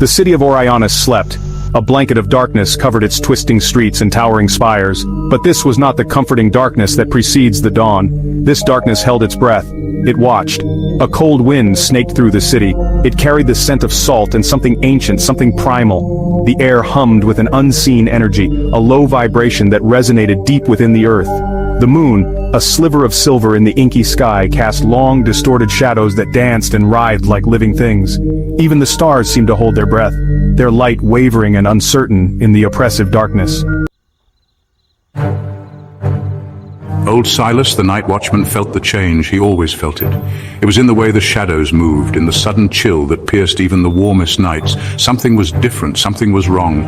The city of Orionis slept. A blanket of darkness covered its twisting streets and towering spires. But this was not the comforting darkness that precedes the dawn. This darkness held its breath. It watched. A cold wind snaked through the city. It carried the scent of salt and something ancient, something primal. The air hummed with an unseen energy, a low vibration that resonated deep within the earth. The moon, a sliver of silver in the inky sky, cast long, distorted shadows that danced and writhed like living things. Even the stars seemed to hold their breath, their light wavering and uncertain in the oppressive darkness. Old Silas, the night watchman, felt the change. He always felt it. It was in the way the shadows moved, in the sudden chill that pierced even the warmest nights. Something was different, something was wrong.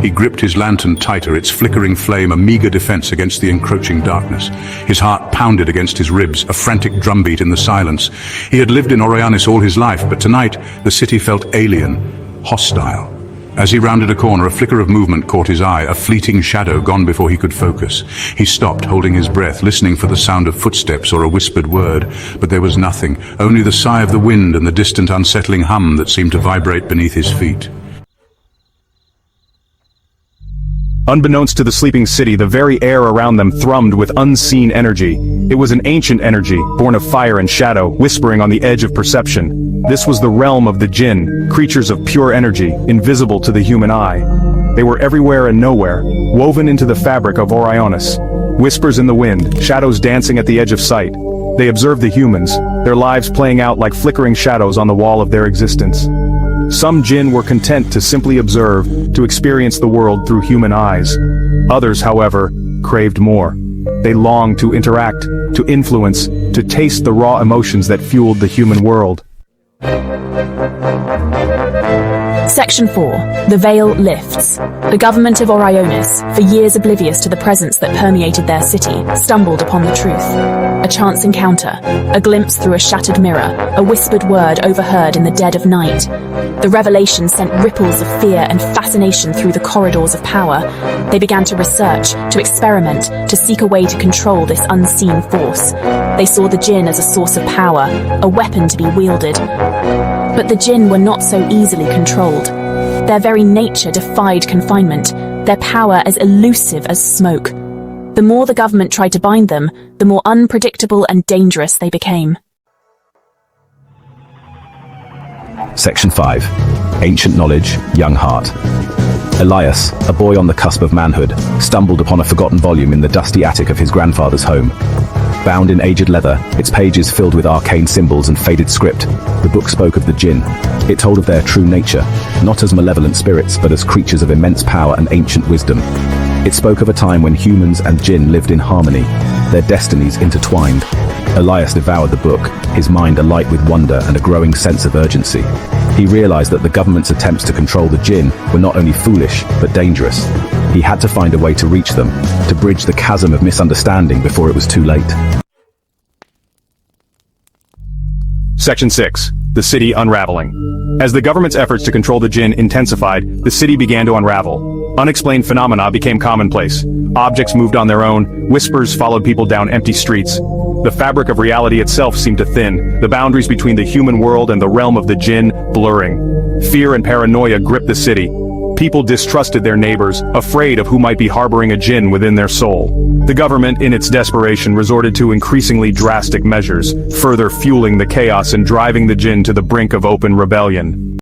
He gripped his lantern tighter, its flickering flame a meager defense against the encroaching darkness. His heart pounded against his ribs, a frantic drumbeat in the silence. He had lived in Orionis all his life, but tonight the city felt alien, hostile. As he rounded a corner, a flicker of movement caught his eye, a fleeting shadow gone before he could focus. He stopped, holding his breath, listening for the sound of footsteps or a whispered word, but there was nothing, only the sigh of the wind and the distant unsettling hum that seemed to vibrate beneath his feet. Unbeknownst to the sleeping city, the very air around them thrummed with unseen energy. It was an ancient energy, born of fire and shadow, whispering on the edge of perception. This was the realm of the Jinn, creatures of pure energy, invisible to the human eye. They were everywhere and nowhere, woven into the fabric of Orionis. Whispers in the wind, shadows dancing at the edge of sight. They observed the humans, their lives playing out like flickering shadows on the wall of their existence. Some Jinn were content to simply observe, to experience the world through human eyes. Others, however, craved more. They longed to interact, to influence, to taste the raw emotions that fueled the human world. Section 4. The Veil Lifts. The government of Orionis, for years oblivious to the presence that permeated their city, stumbled upon the truth. A chance encounter, a glimpse through a shattered mirror, a whispered word overheard in the dead of night. The revelation sent ripples of fear and fascination through the corridors of power. They began to research, to experiment, to seek a way to control this unseen force. They saw the Jinn as a source of power, a weapon to be wielded. But the Jinn were not so easily controlled. Their very nature defied confinement, their power as elusive as smoke. The more the government tried to bind them, the more unpredictable and dangerous they became. Section 5. Ancient Knowledge, Young Heart. Elias, a boy on the cusp of manhood, stumbled upon a forgotten volume in the dusty attic of his grandfather's home. Bound in aged leather, its pages filled with arcane symbols and faded script, the book spoke of the Jinn. It told of their true nature, not as malevolent spirits, but as creatures of immense power and ancient wisdom. It spoke of a time when humans and Jinn lived in harmony, their destinies intertwined. Elias devoured the book, his mind alight with wonder and a growing sense of urgency. He realized that the government's attempts to control the Jinn were not only foolish, but dangerous. He had to find a way to reach them, to bridge the chasm of misunderstanding before it was too late. Section 6. The City Unraveling. As the government's efforts to control the Jinn intensified, the city began to unravel. Unexplained phenomena became commonplace. Objects moved on their own, whispers followed people down empty streets. The fabric of reality itself seemed to thin, the boundaries between the human world and the realm of the Jinn blurring. Fear and paranoia gripped the city. People distrusted their neighbors, afraid of who might be harboring a Jinn within their soul. The government, in its desperation, resorted to increasingly drastic measures, further fueling the chaos and driving the Jinn to the brink of open rebellion.